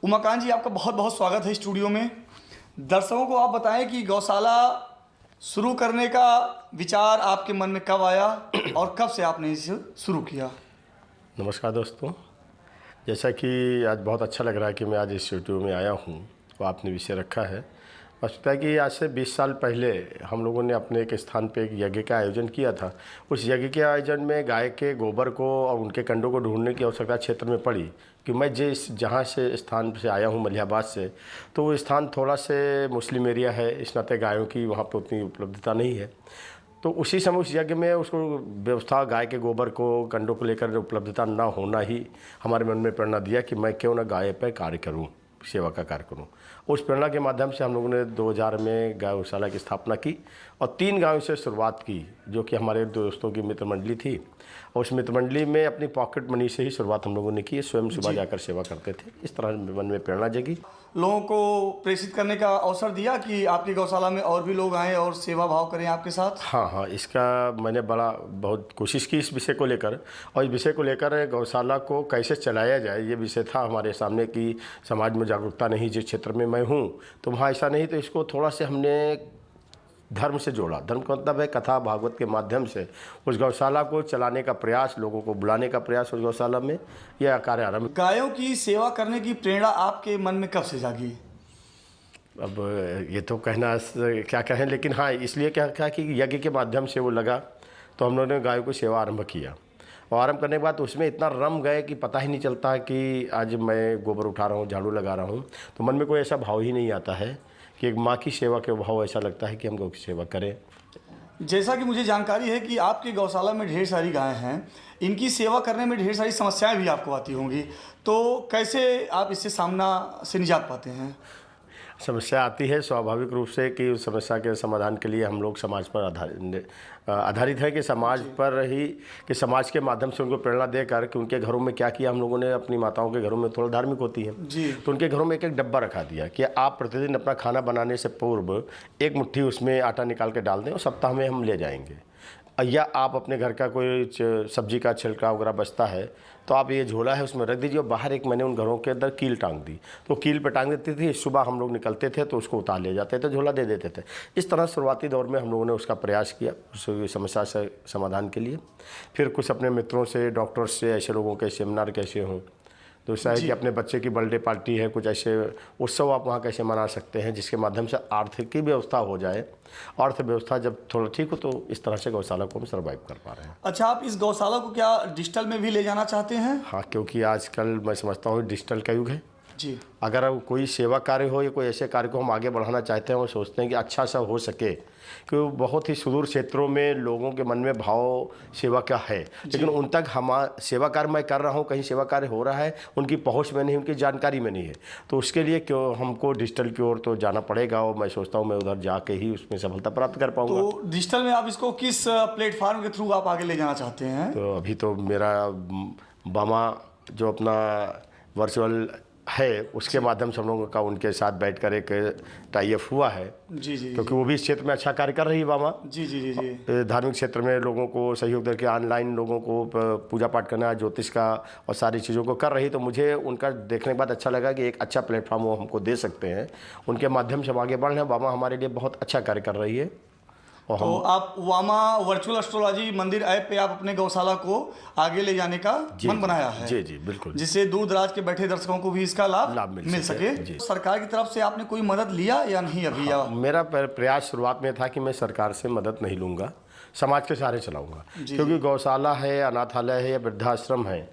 उमाकांत जी, आपका बहुत बहुत स्वागत है स्टूडियो में। दर्शकों को आप बताएं कि गौशाला शुरू करने का विचार आपके मन में कब आया और कब से आपने इसे शुरू किया। नमस्कार दोस्तों, जैसा कि आज बहुत अच्छा लग रहा है कि मैं आज इस स्टूडियो में आया हूँ। वो आपने विषय रखा है। वस्तुतः कि आज से 20 साल पहले हम लोगों ने अपने एक स्थान पे एक यज्ञ का आयोजन किया था। उस यज्ञ के आयोजन में गाय के गोबर को और उनके कंडों को ढूंढने की आवश्यकता क्षेत्र में पड़ी कि मैं जिस जहाँ से स्थान से आया हूँ मलिहाबाद से, तो वो स्थान थोड़ा से मुस्लिम एरिया है, इस नाते गायों की वहाँ पर उतनी उपलब्धता नहीं है। तो उसी समय उस यज्ञ में उसको व्यवस्था गाय के गोबर को कंडों को लेकर उपलब्धता ना होना ही हमारे मन में प्रेरणा दिया कि मैं क्यों ना गाय पर कार्य करूं, सेवा का कार्य करूं। उस प्रेरणा के माध्यम से हम लोगों ने 2000 में गौशाला की स्थापना की और 3 गायों से शुरुआत की, जो कि हमारे दोस्तों की मित्र मंडली थी। और उस मित्र मंडली में अपनी पॉकेट मनी से ही शुरुआत हम लोगों ने की। स्वयं सुबह जाकर सेवा करते थे। इस तरह मन में प्रेरणा जगी। लोगों को प्रेषित करने का अवसर दिया कि आपकी गौशाला में और भी लोग आएँ और सेवा भाव करें आपके साथ। हाँ, इसका मैंने बहुत कोशिश की इस विषय को लेकर। और इस विषय को लेकर गौशाला को कैसे चलाया जाए, ये विषय था हमारे सामने कि समाज में जागरूकता नहीं। जिस क्षेत्र में मैं हूँ तो वहाँ ऐसा नहीं, तो इसको थोड़ा से हमने धर्म से जोड़ा। धर्म का मतलब है कथा भागवत के माध्यम से उस गौशाला को चलाने का प्रयास, लोगों को बुलाने का प्रयास उस गौशाला में, यह कार्य आरंभ। गायों की सेवा करने की प्रेरणा आपके मन में कब से जागी। अब ये तो कहना क्या कहें, लेकिन हाँ, इसलिए क्या कि यज्ञ के माध्यम से वो लगा तो हम लोगों ने गायों की सेवा आरंभ किया। और आरंभ करने के बाद उसमें इतना रम गए कि पता ही नहीं चलता कि आज मैं गोबर उठा रहा हूँ, झाड़ू लगा रहा हूँ, तो मन में कोई ऐसा भाव ही नहीं आता है कि एक माँ की सेवा के भाव ऐसा लगता है कि हम गौ की सेवा करें। जैसा कि मुझे जानकारी है कि आपकी गौशाला में ढेर सारी गायें हैं, इनकी सेवा करने में ढेर सारी समस्याएं भी आपको आती होंगी, तो कैसे आप इससे सामना से निजात पाते हैं। समस्या आती है स्वाभाविक रूप से कि उस समस्या के समाधान के लिए हम लोग समाज पर आधारित है कि समाज पर ही कि समाज के माध्यम से उनको प्रेरणा देकर कि उनके घरों में क्या किया। हम लोगों ने अपनी माताओं के घरों में थोड़ा धार्मिक होती है जी, तो उनके घरों में एक डब्बा रखा दिया कि आप प्रतिदिन अपना खाना बनाने से पूर्व एक मुट्ठी उसमें आटा निकाल के डाल दें और सप्ताह में हम ले जाएंगे। या आप अपने घर का कोई सब्जी का छिलका वगैरह बचता है तो आप ये झोला है उसमें रख दीजिए। और बाहर एक मैंने उन घरों के अंदर कील टांग दी, तो कील पे टांग देती थी। सुबह हम लोग निकलते थे तो उसको उतार ले जाते थे, झोला दे देते थे। इस तरह शुरुआती दौर में हम लोगों ने उसका प्रयास किया उस समस्या से समाधान के लिए। फिर कुछ अपने मित्रों से, डॉक्टर्स से, ऐसे लोगों के सेमिनार कैसे हों, दूसरा है कि अपने बच्चे की बर्थडे पार्टी है, कुछ ऐसे उत्सव आप वहाँ कैसे मना सकते हैं जिसके माध्यम से आर्थिक की व्यवस्था हो जाए। अर्थव्यवस्था जब थोड़ा ठीक हो तो इस तरह से गौशाला को हम सर्वाइव कर पा रहे हैं। अच्छा, आप इस गौशाला को क्या डिजिटल में भी ले जाना चाहते हैं। हाँ, क्योंकि आजकल मैं समझता हूँ डिजिटल का युग है जी। अगर कोई सेवा कार्य हो या कोई ऐसे कार्य को हम आगे बढ़ाना चाहते हैं और सोचते हैं कि अच्छा सा हो सके, क्योंकि बहुत ही सुदूर क्षेत्रों में लोगों के मन में भाव सेवा का है, लेकिन उन तक हम सेवा कार्य मैं कर रहा हूँ, कहीं सेवा कार्य हो रहा है, उनकी पहुँच में नहीं, उनकी जानकारी में नहीं है। तो उसके लिए क्यों हमको डिजिटल की ओर तो जाना पड़ेगा और मैं सोचता हूँ मैं उधर जाके ही उसमें सफलता प्राप्त कर पाऊँगा। तो डिजिटल में आप इसको किस प्लेटफॉर्म के थ्रू आप आगे ले जाना चाहते हैं। तो अभी तो मेरा बामा जो अपना वर्चुअल है उसके माध्यम से हम लोगों का उनके साथ बैठकर एक टाई अप हुआ है। जी जी, क्योंकि वो भी इस क्षेत्र में अच्छा कार्य कर रही है बामा। जी जी जी जी। धार्मिक क्षेत्र में लोगों को सहयोग करके ऑनलाइन लोगों को पूजा पाठ करना, ज्योतिष का और सारी चीज़ों को कर रही। तो मुझे उनका देखने के बाद अच्छा लगा कि एक अच्छा प्लेटफॉर्म वो हमको दे सकते हैं, उनके माध्यम से हम आगे बढ़ रहे हैं। बामा हमारे लिए बहुत अच्छा कार्य कर रही है। तो आप वामा वर्चुअल एस्ट्रोलॉजी मंदिर ऐप पे आप अपने गौशाला को आगे ले जाने का मन बनाया है। जी जी बिल्कुल, जिससे दूर दराज के बैठे दर्शकों को भी इसका लाभ मिल सके। सरकार की तरफ से आपने कोई मदद लिया या नहीं अभी? हाँ, मेरा प्रयास शुरुआत में था कि मैं सरकार से मदद नहीं लूँगा, समाज के सहारे चलाऊँगा। क्योंकि गौशाला है, अनाथालय है या वृद्धाश्रम है,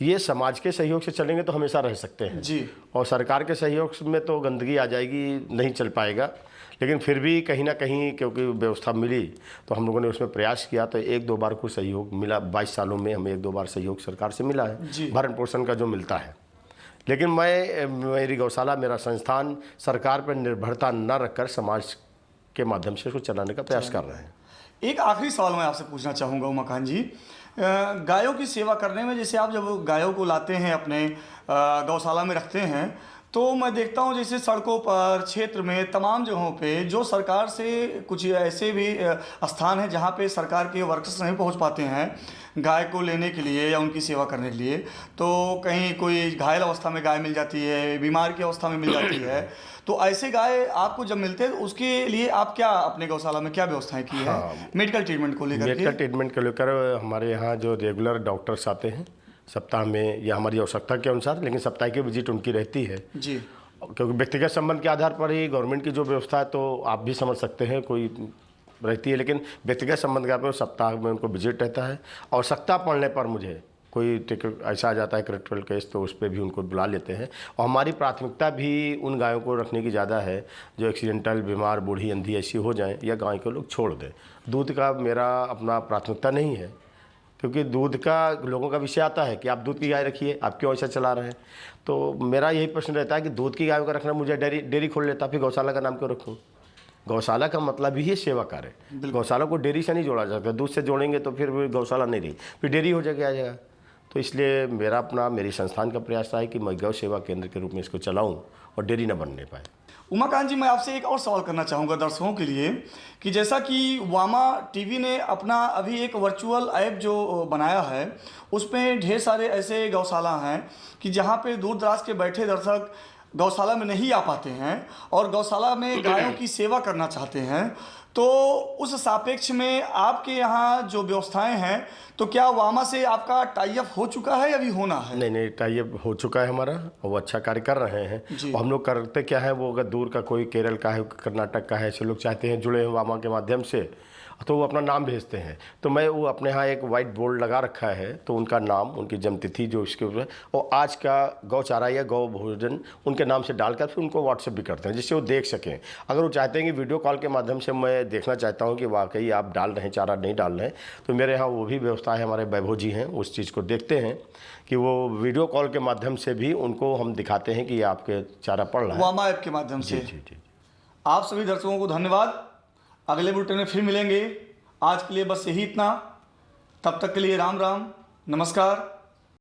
ये समाज के सहयोग से चलेंगे तो हमेशा रह सकते हैं जी। और सरकार के सहयोग में तो गंदगी आ जाएगी, नहीं चल पाएगा। लेकिन फिर भी कहीं ना कहीं क्योंकि व्यवस्था मिली तो हम लोगों ने उसमें प्रयास किया, तो 1-2 बार कुछ सहयोग मिला। 22 सालों में हमें 1-2 बार सहयोग सरकार से मिला है, भरण पोषण का जो मिलता है। लेकिन मेरी गौशाला, मेरा संस्थान सरकार पर निर्भरता न रखकर समाज के माध्यम से उसको चलाने का प्रयास कर रहे हैं। एक आखिरी सवाल मैं आपसे पूछना चाहूँगा उमाकांत जी, गायों की सेवा करने में, जैसे आप जब गायों को लाते हैं अपने गौशाला में रखते हैं, तो मैं देखता हूँ जैसे सड़कों पर, क्षेत्र में, तमाम जगहों पे जो सरकार से कुछ ऐसे भी स्थान हैं जहाँ पे सरकार के वर्कर्स नहीं पहुँच पाते हैं गाय को लेने के लिए या उनकी सेवा करने के लिए। तो कहीं कोई घायल अवस्था में गाय मिल जाती है, बीमार की अवस्था में मिल जाती है, तो ऐसे गाय आपको जब मिलते हैं तो उसके लिए आप क्या अपने गौशाला में क्या व्यवस्थाएं की है मेडिकल ट्रीटमेंट को लेकर? मेडिकल ट्रीटमेंट को लेकर हमारे यहाँ जो रेगुलर डॉक्टर्स आते हैं सप्ताह में या हमारी आवश्यकता के अनुसार, लेकिन सप्ताह की विजिट उनकी रहती है जी। क्योंकि व्यक्तिगत संबंध के आधार पर ही गवर्नमेंट की जो व्यवस्था है तो आप भी समझ सकते हैं कोई रहती है, लेकिन व्यक्तिगत संबंध के आधार पर सप्ताह में उनको विजिट रहता है। आवश्यकता पड़ने पर मुझे कोई टिकट ऐसा आ जाता है क्रिटिकल केस तो उस पर भी उनको बुला लेते हैं। और हमारी प्राथमिकता भी उन गायों को रखने की ज़्यादा है जो एक्सीडेंटल, बीमार, बूढ़ी, अंधी ऐसी हो जाएं या गाय को लोग छोड़ दें। दूध का मेरा अपना प्राथमिकता नहीं है, क्योंकि दूध का लोगों का विषय आता है कि आप दूध की गाय रखिए, आप क्यों ऐसा चला रहे हैं। तो मेरा यही प्रश्न रहता है कि दूध की गायों का रखना, मुझे डेयरी खोल लेता, फिर गौशाला का नाम क्यों रखूँ? गौशाला का मतलब ही है सेवा कार्य। गौशाला को डेयरी से नहीं जोड़ा जाता, दूध से जोड़ेंगे तो फिर गौशाला नहीं रही, फिर डेयरी हो जाएगा, आ जाएगा। तो इसलिए मेरी संस्थान का प्रयास रहा है कि मैं गौ सेवा केंद्र के रूप में इसको चलाऊं और डेयरी न बनने पाए। उमाकांत जी, मैं आपसे एक और सवाल करना चाहूँगा दर्शकों के लिए कि जैसा कि वामा टीवी ने अपना अभी एक वर्चुअल ऐप जो बनाया है उसमें ढेर सारे ऐसे गौशाला हैं कि जहाँ पे दूर दराज के बैठे दर्शक गौशाला में नहीं आ पाते हैं और गौशाला में गायों की सेवा करना चाहते हैं। तो उस सापेक्ष में आपके यहाँ जो व्यवस्थाएं हैं, तो क्या वामा से आपका टाई अप हो चुका है या अभी होना है? नहीं, टाई अप हो चुका है हमारा और वो अच्छा कार्य कर रहे हैं। और हम लोग करते क्या है, वो अगर दूर का कोई केरल का है, कर्नाटक का है, ऐसे लोग चाहते हैं जुड़े हैं वामा के माध्यम से, तो वो अपना नाम भेजते हैं। तो मैं वो अपने यहाँ एक वाइट बोर्ड लगा रखा है, तो उनका नाम, उनकी जन्मतिथि जो इसके ऊपर और आज का गौचारा या गौ भोजन उनके नाम से डालकर फिर उनको व्हाट्सएप भी करते हैं जिससे वो देख सकें। अगर वो चाहते हैं कि वीडियो कॉल के माध्यम से मैं देखना चाहता हूँ कि वाकई आप डाल रहे हैं चारा नहीं डाल रहे हैं, तो मेरे यहाँ वो भी व्यवस्था है, हमारे वैभव जी हैं, उस चीज़ को देखते हैं कि वो वीडियो कॉल के माध्यम से भी उनको हम दिखाते हैं कि ये आपके चारा पड़ रहा है वामा ऐप के माध्यम से। जी। आप सभी दर्शकों को धन्यवाद। अगले बुलेटिन में फिर मिलेंगे। आज के लिए बस यही इतना। तब तक के लिए राम राम, नमस्कार।